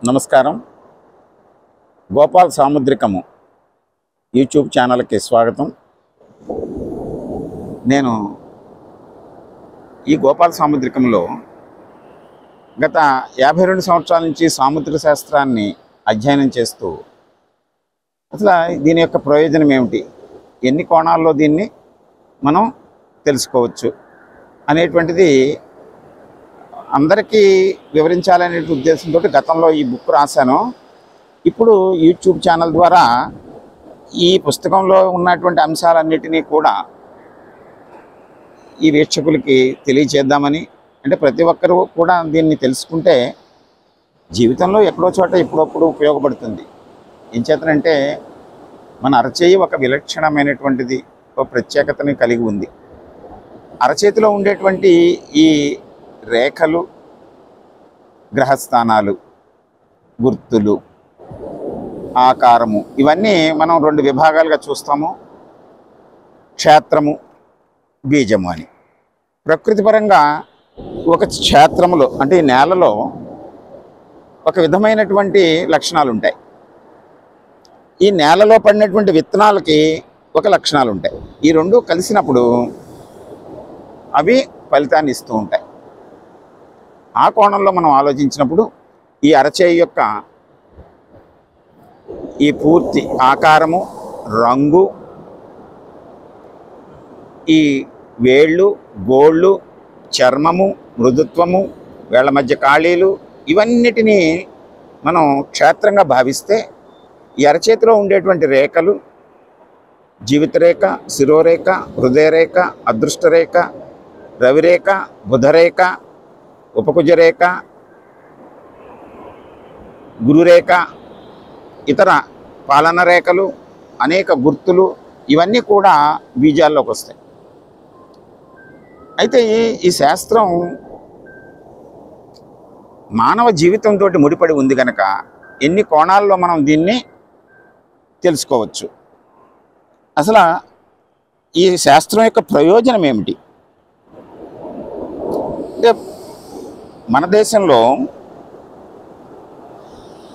నమస్కారం. గోపాల్ సాముద్రికము యూట్యూబ్ ఛానల్కి స్వాగతం. నేను ఈ గోపాల్ సాముద్రికంలో గత 52 సంవత్సరాల నుంచి సాముద్రిక శాస్త్రాన్ని అధ్యయనం చేస్తూ అసలు దీని యొక్క ప్రయోజనం ఏమిటి, ఎన్ని కోణాల్లో దీన్ని మనం తెలుసుకోవచ్చు అనేటువంటిది అందరికీ వివరించాలనే ఉద్దేశంతో గతంలో ఈ బుక్ రాశాను. ఇప్పుడు యూట్యూబ్ ఛానల్ ద్వారా ఈ పుస్తకంలో ఉన్నటువంటి అంశాలన్నిటినీ కూడా ఈ వీక్షకులకి తెలియచేద్దామని, అంటే ప్రతి ఒక్కరూ కూడా దీన్ని తెలుసుకుంటే జీవితంలో ఎక్కడో చోట ఎప్పుడప్పుడు ఉపయోగపడుతుంది. ఏం చేతనంటే మన అరచేయి ఒక విలక్షణమైనటువంటిది, ఒక ప్రత్యేకతని కలిగి ఉంది. అరచేతిలో ఉండేటువంటి ఈ రేఖలు, గ్రహస్థానాలు, గుర్తులు, ఆకారము, ఇవన్నీ మనం 2 విభాగాలుగా చూస్తాము. క్షేత్రము, బీజము అని. ప్రకృతిపరంగా ఒక క్షేత్రములో అంటే ఈ నేలలో ఒక విధమైనటువంటి లక్షణాలు ఉంటాయి. ఈ నేలలో పడినటువంటి విత్తనాలకి ఒక లక్షణాలు ఉంటాయి. ఈ 2 కలిసినప్పుడు అవి ఫలితాన్ని ఇస్తూ ఉంటాయి. ఆ కోణంలో మనం ఆలోచించినప్పుడు ఈ అరచేయి యొక్క ఈ పూర్తి ఆకారము, రంగు, ఈ వేళ్ళు, గోళ్ళు, చర్మము, మృదుత్వము, వేళ్ల మధ్య ఖాళీలు, ఇవన్నిటినీ మనం క్షేత్రంగా భావిస్తే ఈ అరచేతిలో ఉండేటువంటి రేఖలు జీవితరేఖ, శిరోరేఖ, హృదయరేఖ, అదృష్టరేఖ, రవిరేఖ, బుధరేఖ, ఉపకుజరేఖ, గురురేఖ, ఇతర పాలన రేఖలు, అనేక గుర్తులు, ఇవన్నీ కూడా బీజాల్లోకి వస్తాయి. అయితే ఈ శాస్త్రం మానవ జీవితంతో ముడిపడి ఉంది కనుక ఎన్ని కోణాల్లో మనం దీన్ని తెలుసుకోవచ్చు. అసలు ఈ శాస్త్రం యొక్క ప్రయోజనం ఏమిటి అంటే, మన దేశంలో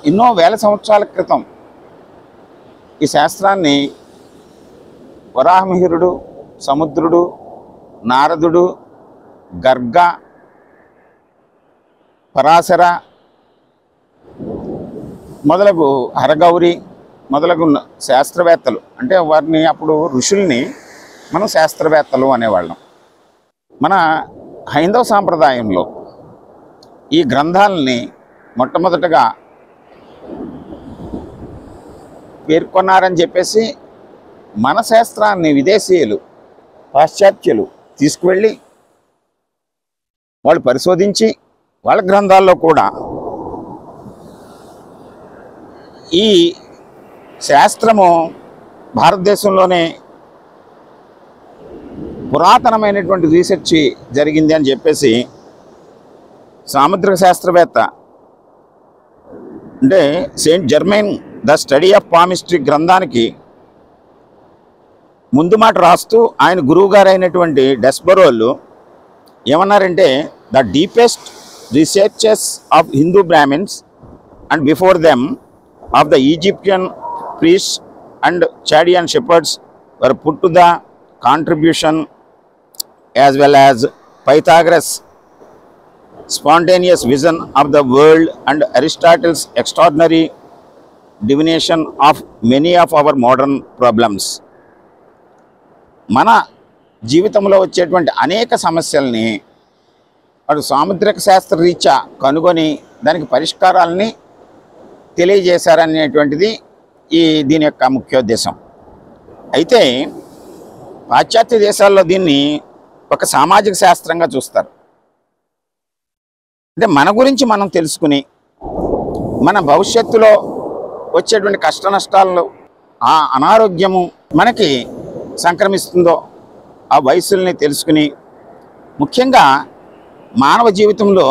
ఎన్నో వేల సంవత్సరాల క్రితం ఈ శాస్త్రాన్ని వరాహమిహిరుడు, సముద్రుడు, నారదుడు, గర్గ, పరాశర మొదలగు హరగౌరి మొదలగు శాస్త్రవేత్తలు, అంటే వారిని అప్పుడు ఋషుల్ని మనం శాస్త్రవేత్తలు అనేవాళ్ళం. మన హైందవ సాంప్రదాయంలో ఈ గ్రంథాలని మొట్టమొదటగా పేర్కొన్నారని చెప్పేసి మన శాస్త్రాన్ని విదేశీయులు, పాశ్చాత్యులు తీసుకువెళ్ళి వాళ్ళు పరిశోధించి వాళ్ళ గ్రంథాల్లో కూడా ఈ శాస్త్రము భారతదేశంలోనే పురాతనమైనటువంటి రీసెర్చ్ జరిగింది అని చెప్పేసి సాముద్రిక శాస్త్రవేత్త అంటే Saint Germain the study of palmistry గ్రంథానికి ముందు మాట రాస్తూ ఆయన గురువు గారు అయినటువంటి డెస్బరోళ్ళు ఏమన్నారంటే, the deepest researches of Hindu Brahmins and before them of the Egyptian priests and Chaldean shepherds were put to the contribution as well as Pythagoras' spontaneous vision of the world and Aristotle's extraordinary divination of many of our modern problems. మన జీవితంలో వచ్చేటువంటి అనేక సమస్యల్ని వాడు సాముద్రిక శాస్త్ర రీత్యా కనుగొని దానికి పరిష్కారాలని తెలియజేశారనేటువంటిది దీని యొక్క ముఖ్యోద్దేశం. అయితే పాశ్చాత్య దేశాల్లో దీన్ని ఒక సామాజిక శాస్త్రంగా చూస్తారు. అంటే మన గురించి మనం తెలుసుకుని మన భవిష్యత్తులో వచ్చేటువంటి కష్ట నష్టాల్లో ఆ అనారోగ్యము మనకి సంక్రమిస్తుందో ఆ వయసుల్ని తెలుసుకుని, ముఖ్యంగా మానవ జీవితంలో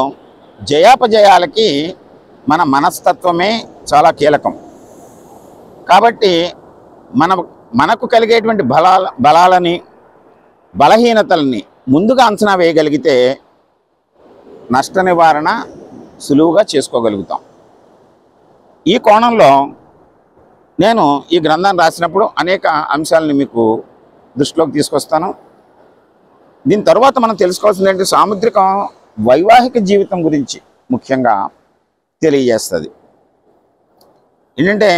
జయాపజయాలకి మన మనస్తత్వమే చాలా కీలకం. కాబట్టి మనకు కలిగేటువంటి బలాలని బలహీనతల్ని ముందుగా అంచనా వేయగలిగితే నష్ట నివారణ సులువుగా చేసుకోగలుగుతాం. ఈ కోణంలో నేను ఈ గ్రంథాన్ని రాసినప్పుడు అనేక అంశాలని మీకు దృష్టిలోకి తీసుకొస్తాను. దీని తర్వాత మనం తెలుసుకోవాల్సింది ఏంటి, సాముద్రికం వైవాహిక జీవితం గురించి ముఖ్యంగా తెలియజేస్తుంది. ఏంటంటే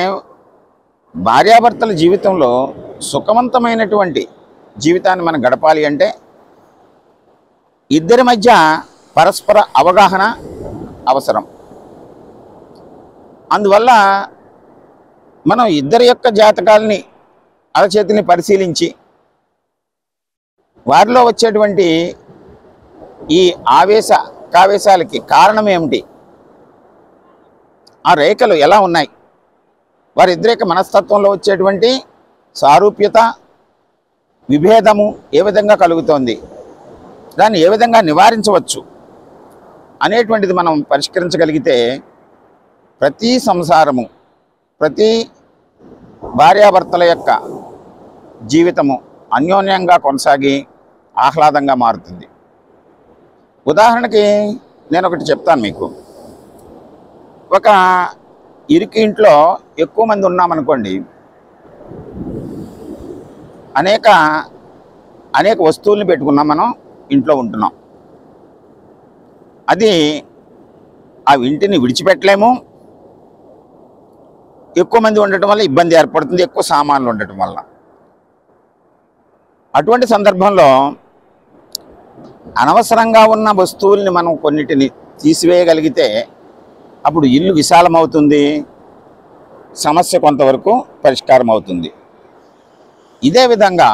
భార్యాభర్తల జీవితంలో సుఖవంతమైనటువంటి జీవితాన్ని మనం గడపాలి అంటే ఇద్దరి మధ్య పరస్పర అవగాహన అవసరం. అందువల్ల మనం ఇద్దరి యొక్క జాతకాలని అరచేతిని పరిశీలించి వారిలో వచ్చేటువంటి ఈ కావేశాలకి కారణం ఏమిటి, ఆ రేఖలు ఎలా ఉన్నాయి, వారిద్దరి యొక్క మనస్తత్వంలో వచ్చేటువంటి సారూప్యత విభేదము ఏ విధంగా కలుగుతోంది, దాన్ని ఏ విధంగా నివారించవచ్చు అనేటువంటిది మనం పరిష్కరించగలిగితే ప్రతి సంసారము, ప్రతి భార్యాభర్తల యొక్క జీవితము అన్యోన్యంగా కొనసాగి ఆహ్లాదంగా మారుతుంది. ఉదాహరణకి నేను ఒకటి చెప్తాను మీకు. ఒక ఇరుకు ఇంట్లో ఎక్కువ మంది ఉన్నామనుకోండి, అనేక వస్తువుల్ని పెట్టుకున్నాం, మనం ఇంట్లో ఉంటున్నాం. అది ఆ ఇంటిని విడిచిపెట్టలేము. ఎక్కువ మంది ఉండటం వల్ల ఇబ్బంది ఏర్పడుతుంది, ఎక్కువ సామాన్లు ఉండటం వల్ల. అటువంటి సందర్భంలో అనవసరంగా ఉన్న వస్తువుల్ని మనం కొన్నిటిని తీసివేయగలిగితే అప్పుడు ఇల్లు విశాలమవుతుంది, సమస్య కొంతవరకు పరిష్కారం అవుతుంది. ఇదే విధంగా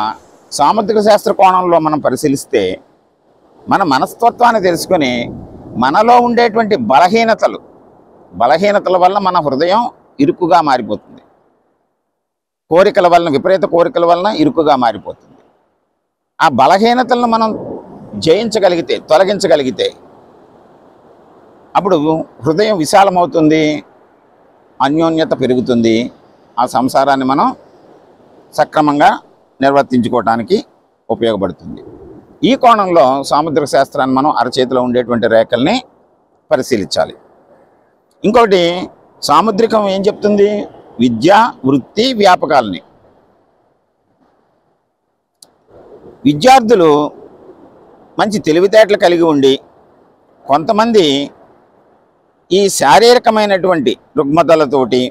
సాముద్రిక శాస్త్ర కోణంలో మనం పరిశీలిస్తే మన మనస్తత్వాన్ని తెలుసుకొని మనలో ఉండేటువంటి బలహీనతల వల్ల మన హృదయం ఇరుకుగా మారిపోతుంది. కోరికల వలన, విపరీత కోరికల వలన ఇరుకుగా మారిపోతుంది. ఆ బలహీనతలను మనం జయించగలిగితే, తొలగించగలిగితే అప్పుడు హృదయం విశాలమవుతుంది, అన్యోన్యత పెరుగుతుంది. ఆ సంసారాన్ని మనం సక్రమంగా నిర్వర్తించుకోవటానికి ఉపయోగపడుతుంది. ఈ కోణంలో సాముద్రిక శాస్త్రాన్ని మనం అరచేతిలో ఉండేటువంటి రేఖల్ని పరిశీలించాలి. ఇంకొకటి, సాముద్రికం ఏం చెప్తుంది, విద్య, వృత్తి, వ్యాపకాలని. విద్యార్థులు మంచి తెలివితేటలు కలిగి ఉండి కొంతమంది ఈ శారీరకమైనటువంటి రుగ్మతలతోటి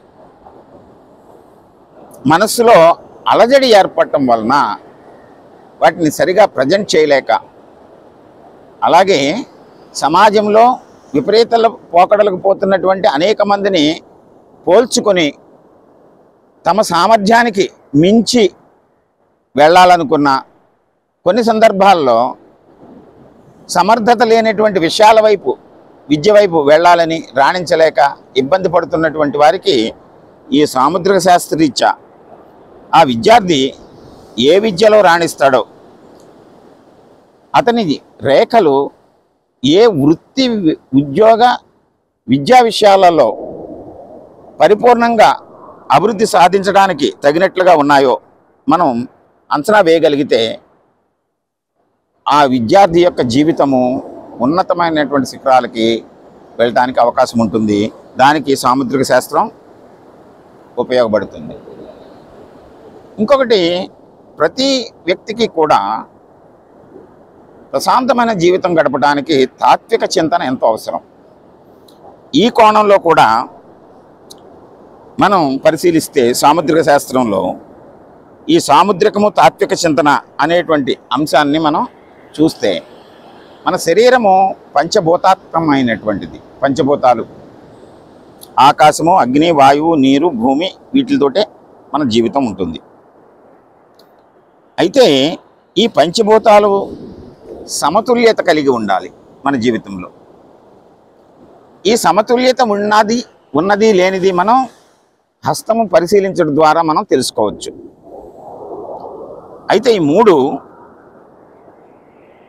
మనస్సులో అలజడి ఏర్పడటం వలన వాటిని సరిగా ప్రజెంట్ చేయలేక, అలాగే సమాజంలో విపరీత పోకడలకు పోతున్నటువంటి అనేక మందిని పోల్చుకొని తమ సామర్థ్యానికి మించి వెళ్ళాలనుకున్న, కొన్ని సందర్భాల్లో సమర్థత లేనటువంటి విషయాల వైపు, విద్య వైపు వెళ్ళాలని రాణించలేక ఇబ్బంది పడుతున్నటువంటి వారికి ఈ సాముద్రిక శాస్త్రరీత్యా ఆ విద్యార్థి ఏ విద్యలో రాణిస్తాడో అతని రేఖలు ఏ వృత్తి, ఉద్యోగ, విద్యా విషయాలలో పరిపూర్ణంగా అభివృద్ధి సాధించడానికి తగినట్లుగా ఉన్నాయో మనం అంచనా వేయగలిగితే ఆ విద్యార్థి యొక్క జీవితము ఉన్నతమైనటువంటి శిఖరాలకి వెళ్ళడానికి అవకాశం ఉంటుంది. దానికి సాముద్రిక శాస్త్రం ఉపయోగపడుతుంది. ఇంకొకటి, ప్రతి వ్యక్తికి కూడా ప్రశాంతమైన జీవితం గడపడానికి తాత్విక చింతన ఎంతో అవసరం. ఈ కోణంలో కూడా మనం పరిశీలిస్తే సాముద్రిక శాస్త్రంలో ఈ సాముద్రికము, తాత్విక చింతన అనేటువంటి అంశాన్ని మనం చూస్తే మన శరీరము పంచభూతాత్మకమైనటువంటిది. పంచభూతాలు, ఆకాశము, అగ్ని, వాయువు, నీరు, భూమి, వీటితోటే మన జీవితం ఉంటుంది. అయితే ఈ పంచభూతాలు సమతుల్యత కలిగి ఉండాలి మన జీవితంలో. ఈ సమతుల్యత ఉన్నది లేనిది మనం హస్తము పరిశీలించడం ద్వారా మనం తెలుసుకోవచ్చు. అయితే ఈ మూడు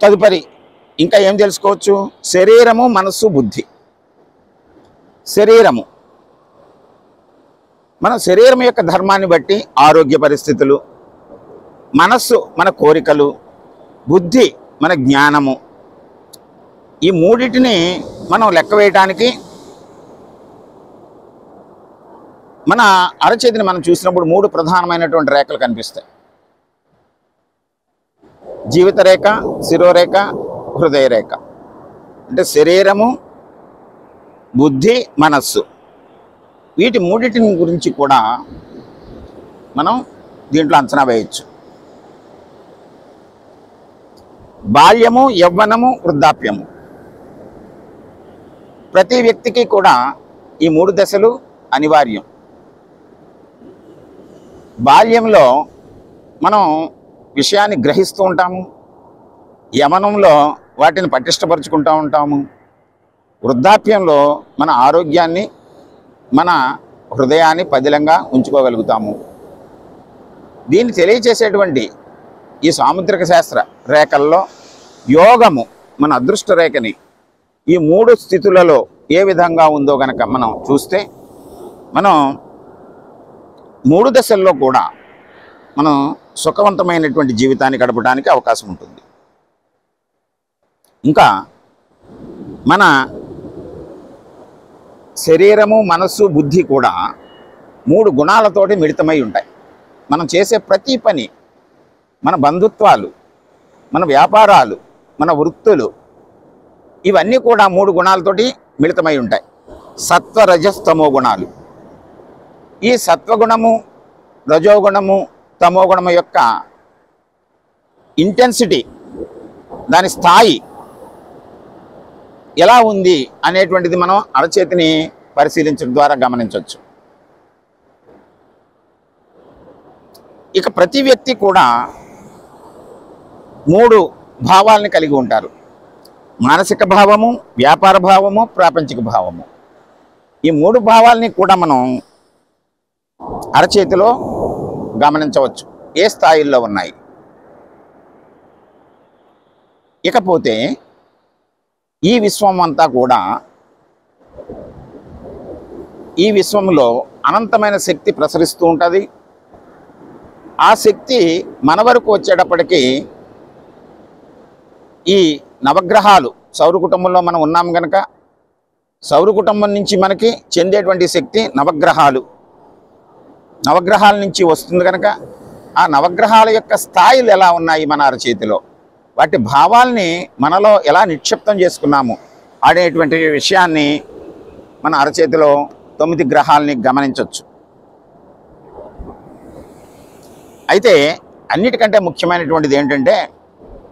తదుపరి ఇంకా ఏం తెలుసుకోవచ్చు, శరీరము, మనస్సు, బుద్ధి. శరీరము, మన శరీరం యొక్క ధర్మాన్ని బట్టి ఆరోగ్య పరిస్థితులు, మనస్సు మన కోరికలు, బుద్ధి మన జ్ఞానము. ఈ మూడింటిని మనం లెక్క వేయటానికి మన అరచేతిని మనం చూసినప్పుడు 3 ప్రధానమైనటువంటి రేఖలు కనిపిస్తాయి. జీవిత రేఖ, శిరోరేఖ, హృదయ రేఖ. అంటే శరీరము, బుద్ధి, మనస్సు, వీటి మూడింటిని గురించి కూడా మనం దీంట్లో అంచనా వేయచ్చు. బాల్యము, యవ్వనము, వృద్ధాప్యము. ప్రతి వ్యక్తికి కూడా ఈ 3 దశలు అనివార్యం. బాల్యంలో మనం విషయాన్ని గ్రహిస్తూ ఉంటాము, యవనంలో వాటిని పటిష్టపరుచుకుంటూ ఉంటాము, వృద్ధాప్యంలో మన ఆరోగ్యాన్ని, మన హృదయాన్ని పదిలంగా ఉంచుకోగలుగుతాము. దీన్ని తెలియచేసేటువంటి ఈ సాముద్రిక శాస్త్ర రేఖల్లో యోగము, మన అదృష్ట రేఖని ఈ 3 స్థితులలో ఏ విధంగా ఉందో గనక మనం చూస్తే మనం 3 దశల్లో కూడా మనం సుఖవంతమైనటువంటి జీవితాన్ని గడపడానికి అవకాశం ఉంటుంది. ఇంకా మన శరీరము, మనస్సు, బుద్ధి కూడా 3 గుణాలతోటి మిళితమై ఉంటాయి. మనం చేసే ప్రతి పని, మన బంధుత్వాలు, మన వ్యాపారాలు, మన వృత్తులు, ఇవన్నీ కూడా 3 గుణాలతోటి మిళితమై ఉంటాయి. సత్వ, రజస్తమో గుణాలు. ఈ సత్వగుణము, రజోగుణము, తమోగుణము యొక్క ఇంటెన్సిటీ, దాని స్థాయి ఎలా ఉంది అనేటువంటిది మనం అరచేతిని పరిశీలించడం ద్వారా గమనించవచ్చు. ఇక ప్రతి వ్యక్తి కూడా 3 భావాలని కలిగి ఉంటారు. మానసిక భావము, వ్యాపార భావము, ప్రాపంచిక భావము. ఈ 3 భావాలని కూడా మనం అరచేతిలో గమనించవచ్చు, ఏ స్థాయిల్లో ఉన్నాయి. ఇకపోతే ఈ విశ్వం అంతా కూడా, ఈ విశ్వంలో అనంతమైన శక్తి ప్రసరిస్తూ ఉంటుంది. ఆ శక్తి మన వరకు వచ్చేటప్పటికీ ఈ నవగ్రహాలు, సౌర కుటుంబంలో మనం ఉన్నాం కనుక సౌర కుటుంబం నుంచి మనకి చెందేటువంటి శక్తి నవగ్రహాల నుంచి వస్తుంది కనుక ఆ నవగ్రహాల యొక్క స్థాయిలు ఎలా ఉన్నాయి మన అరచేతిలో, వాటి భావాల్ని మనలో ఎలా నిక్షిప్తం చేసుకున్నాము అనేటువంటి విషయాన్ని మన అరచేతిలో 9 గ్రహాలని గమనించవచ్చు. అయితే అన్నిటికంటే ముఖ్యమైనటువంటిది ఏంటంటే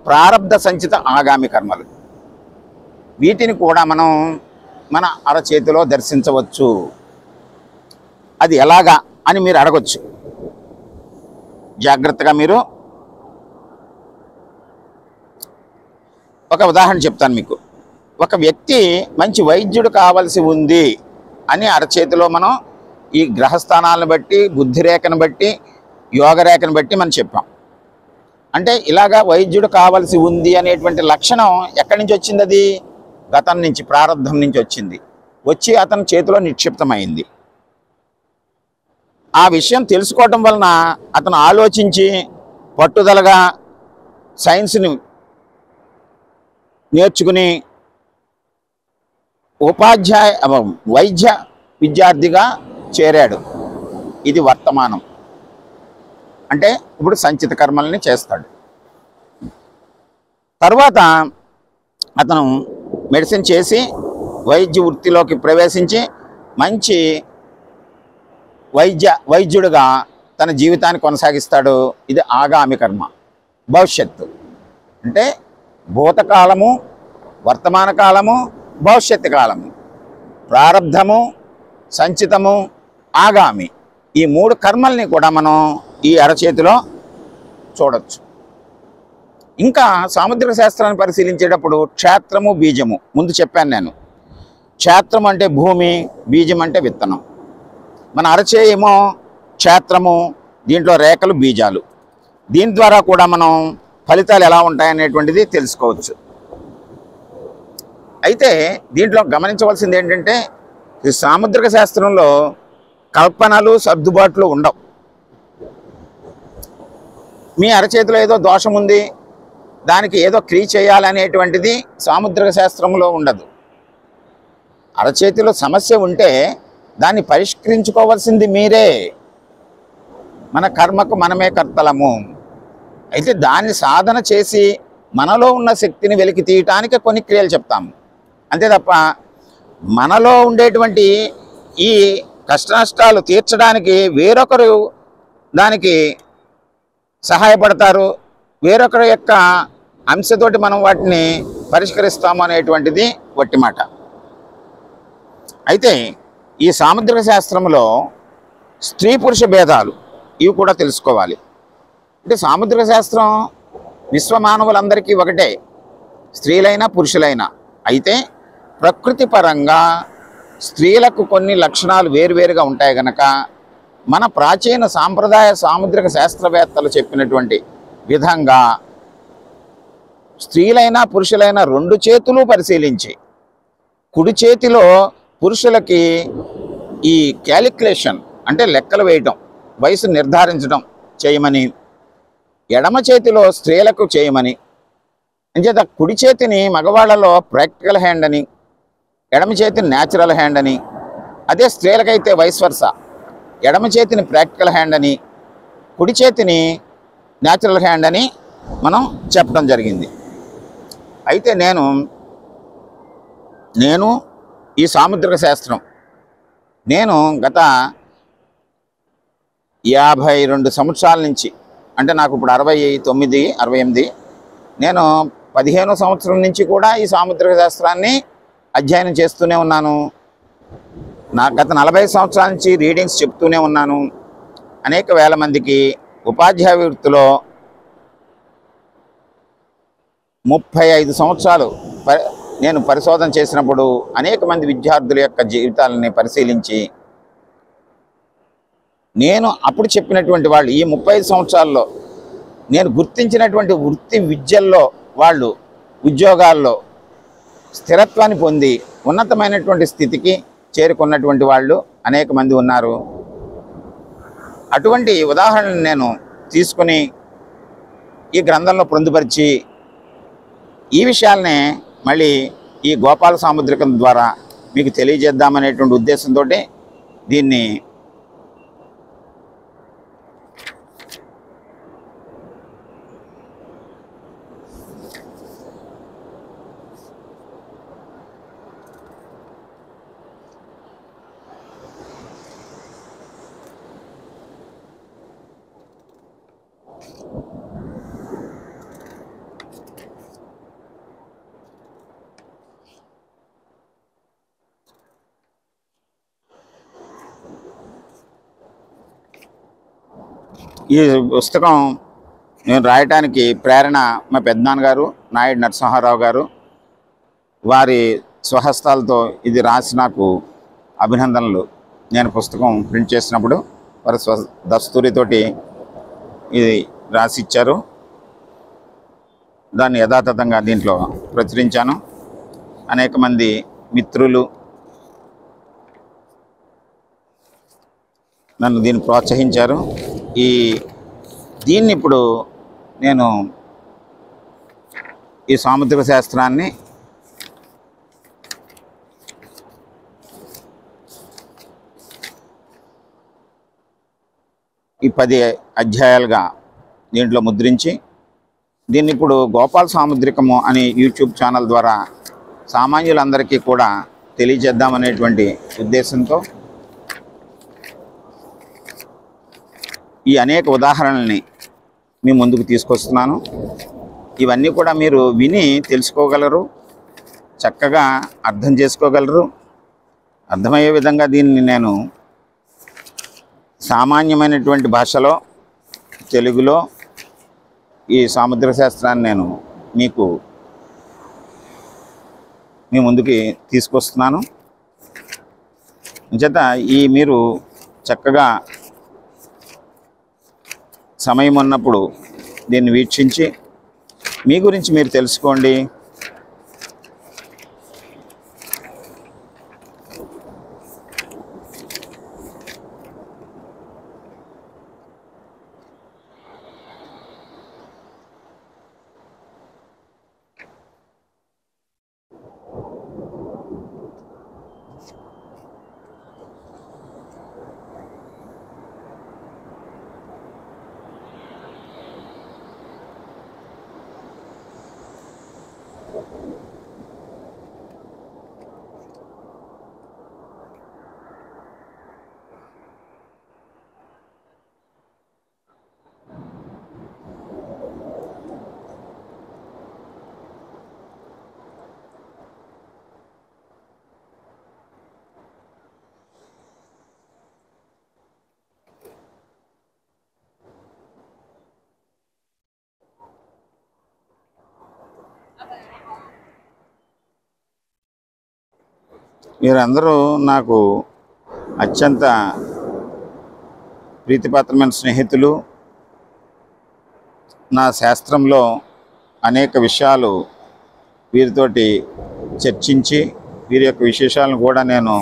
ప్రారబ్ధ సంచిత ఆగామి కర్మలు. వీటిని కూడా మనం మన అరచేతిలో దర్శించవచ్చు. అది ఎలాగా అని మీరు అడగొచ్చు. జాగ్రత్తగా మీరు ఒక ఉదాహరణ చెప్తాను మీకు. ఒక వ్యక్తి మంచి వైద్యుడు కావాల్సి ఉంది అని అరచేతిలో మనం ఈ గ్రహస్థానాలను బట్టి, బుద్ధిరేఖను బట్టి, యోగరేఖను బట్టి మనం చెప్పాం. అంటే ఇలాగా వైద్యుడు కావాల్సి ఉంది అనేటువంటి లక్షణం ఎక్కడి నుంచి వచ్చింది? అది గతం నుంచి, ప్రారంధం నుంచి వచ్చింది. వచ్చి అతని చేతిలో నిక్షిప్తమైంది. ఆ విషయం తెలుసుకోవటం వలన అతను ఆలోచించి పట్టుదలగా సైన్స్ని నేర్చుకుని వైద్య విద్యార్థిగా చేరాడు. ఇది వర్తమానం. అంటే ఇప్పుడు సంచిత కర్మల్ని చేస్తాడు. తర్వాత అతను మెడిసిన్ చేసి వైద్య వృత్తిలోకి ప్రవేశించి మంచి వైద్యుడిగా తన జీవితాన్ని కొనసాగిస్తాడు. ఇది ఆగామి కర్మ, భవిష్యత్తు. అంటే భూతకాలము, వర్తమాన కాలము, భవిష్యత్తు కాలము, ప్రారబ్ధము, సంచితము, ఆగామి, ఈ 3 కర్మల్ని కూడా మనం ఈ అరచేతిలో చూడొచ్చు. ఇంకా సాముద్రిక శాస్త్రాన్ని పరిశీలించేటప్పుడు క్షేత్రము, బీజము ముందు చెప్పాను నేను. క్షేత్రం అంటే భూమి, బీజం అంటే విత్తనం. మన అరచేయేమో క్షేత్రము, దీంట్లో రేఖలు, బీజాలు. దీని ద్వారా కూడా మనం ఫలితాలు ఎలా ఉంటాయనేటువంటిది తెలుసుకోవచ్చు. అయితే దీంట్లో గమనించవలసింది ఏంటంటే ఈ సాముద్రిక శాస్త్రంలో కల్పనలు, సర్దుబాట్లు ఉండవు. మీ అరచేతిలో ఏదో దోషం ఉంది, దానికి ఏదో క్రియ చేయాలనేటువంటిది సాముద్రిక శాస్త్రంలో ఉండదు. అరచేతిలో సమస్య ఉంటే దాన్ని పరిష్కరించుకోవాల్సింది మీరే. మన కర్మకు మనమే కర్తలము. అయితే దాన్ని సాధన చేసి మనలో ఉన్న శక్తిని వెలికి తీయటానికి కొన్ని క్రియలు చెప్తాము. అంతే తప్ప మనలో ఉండేటువంటి ఈ కష్టనష్టాలు తీర్చడానికి వేరొకరు దానికి సహాయపడతారు, వేరొకరి యొక్క అంశతోటి మనం వాటిని పరిష్కరిస్తాము అనేటువంటిది వట్టి మాట. అయితే ఈ సాముద్రిక శాస్త్రంలో స్త్రీ పురుష భేదాలు ఇవి కూడా తెలుసుకోవాలి. అంటే సాముద్రిక శాస్త్రం విశ్వమానవులందరికీ ఒకటే, స్త్రీలైనా పురుషులైనా. అయితే ప్రకృతి పరంగా స్త్రీలకు కొన్ని లక్షణాలు వేరువేరుగా ఉంటాయి కనుక మన ప్రాచీన సాంప్రదాయ సాముద్రిక శాస్త్రవేత్తలు చెప్పినటువంటి విధంగా స్త్రీలైనా పురుషులైనా రెండు చేతులు పరిశీలించి, కుడి చేతిలో పురుషులకి ఈ క్యాలిక్యులేషన్ అంటే లెక్కలు వేయటం, వయసు నిర్ధారించడం చేయమని, ఎడమ చేతిలో స్త్రీలకు చేయమని. అంచేత కుడి చేతిని మగవాళ్ళలో ప్రాక్టికల్ హ్యాండ్ అని, ఎడమ చేతిని న్యాచురల్ హ్యాండ్ అని, అదే స్త్రీలకైతే వైస్ వర్స, ఎడమ చేతిని ప్రాక్టికల్ హ్యాండ్ అని, కుడి చేతిని న్యాచురల్ హ్యాండ్ అని మనం చెప్పడం జరిగింది. అయితే నేను ఈ సాముద్రిక శాస్త్రం నేను గత 52 సంవత్సరాల నుంచి, అంటే నాకు ఇప్పుడు 69, 68, నేను 15వ సంవత్సరం నుంచి కూడా ఈ సాముద్రిక శాస్త్రాన్ని అధ్యయనం చేస్తూనే ఉన్నాను. గత 40 సంవత్సరాల నుంచి రీడింగ్స్ చెప్తూనే ఉన్నాను. అనేక వేల మందికి ఉపాధ్యాయ వృత్తిలో 35 సంవత్సరాలు నేను పరిశోధన చేసినప్పుడు అనేక మంది విద్యార్థుల యొక్క జీవితాలని పరిశీలించి, నేను అప్పుడు చెప్పినటువంటి వాళ్ళు ఈ 35 సంవత్సరాల్లో నేను గుర్తించినటువంటి వృత్తి విద్యల్లో వాళ్ళు ఉద్యోగాల్లో స్థిరత్వాన్ని పొంది ఉన్నతమైనటువంటి స్థితికి చేరుకున్నటువంటి వాళ్ళు అనేక మంది ఉన్నారు. అటువంటి ఉదాహరణను నేను తీసుకుని ఈ గ్రంథంలో పొందుపరిచి ఈ విషయాలనే మళ్ళీ ఈ గోపాల సాముద్రికం ద్వారా మీకు తెలియజేద్దామనేటువంటి ఉద్దేశంతో దీన్ని ఈ పుస్తకం నేను రాయటానికి ప్రేరణ మా పెద్దనాన్నగారు నాయుడు నరసింహారావు గారు. వారి స్వహస్తాలతో ఇది రాసి నాకు అభినందనలు. నేను పుస్తకం ప్రింట్ చేసినప్పుడు వారి దస్తూరితోటి ఇది రాసి ఇచ్చారు. దాన్ని యథాతథంగా దీంట్లో ప్రచురించాను. అనేక మంది మిత్రులు నన్ను దీన్ని ప్రోత్సహించారు. దీన్ని ఇప్పుడు నేను ఈ సాముద్రిక శాస్త్రాన్ని ఈ 10 అధ్యాయాలుగా దీంట్లో ముద్రించి దీన్ని ఇప్పుడు గోపాల సాముద్రికము అనే యూట్యూబ్ ఛానల్ ద్వారా సామాన్యులందరికీ కూడా తెలియజేద్దామనేటువంటి ఉద్దేశంతో ఈ అనేక ఉదాహరణల్ని మీ ముందుకు తీసుకొస్తున్నాను. ఇవన్నీ కూడా మీరు విని తెలుసుకోగలరు, చక్కగా అర్థం చేసుకోగలరు. అర్థమయ్యే విధంగా దీన్ని నేను సామాన్యమైనటువంటి భాషలో తెలుగులో ఈ సాముద్రిక శాస్త్రాన్ని నేను మీకు మీ ముందుకి తీసుకొస్తున్నాను. చేత మీరు చక్కగా సమయం ఉన్నప్పుడు దీన్ని వీక్షించి మీ గురించి మీరు తెలుసుకోండి. మీరందరూ నాకు అత్యంత ప్రీతిపాత్రమైన స్నేహితులు. నా శాస్త్రంలో అనేక విషయాలు వీరితోటి చర్చించి వీరి యొక్క విశేషాలను కూడా నేను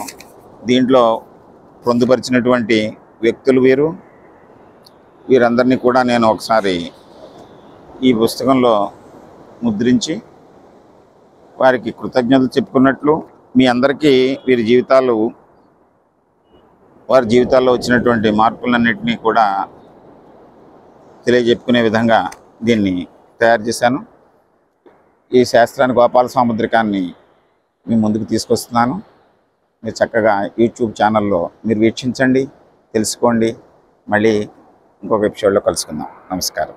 దీంట్లో పొందుపరిచినటువంటి వ్యక్తులు వీరందరినీ కూడా నేను ఒకసారి ఈ పుస్తకంలో ముద్రించి వారికి కృతజ్ఞతలు చెప్పుకున్నట్లు, మీ అందరికీ వారి జీవితాల్లో వచ్చినటువంటి మార్పులన్నింటినీ కూడా తెలియజెప్పుకునే విధంగా దీన్ని తయారు చేశాను. ఈ శాస్త్రాన్ని గోపాల సాముద్రికాన్ని మీ ముందుకు తీసుకొస్తున్నాను. మీరు చక్కగా యూట్యూబ్ ఛానల్లో మీరు వీక్షించండి, తెలుసుకోండి. మళ్ళీ ఇంకొక ఎపిసోడ్లో కలుసుకుందాం. నమస్కారం.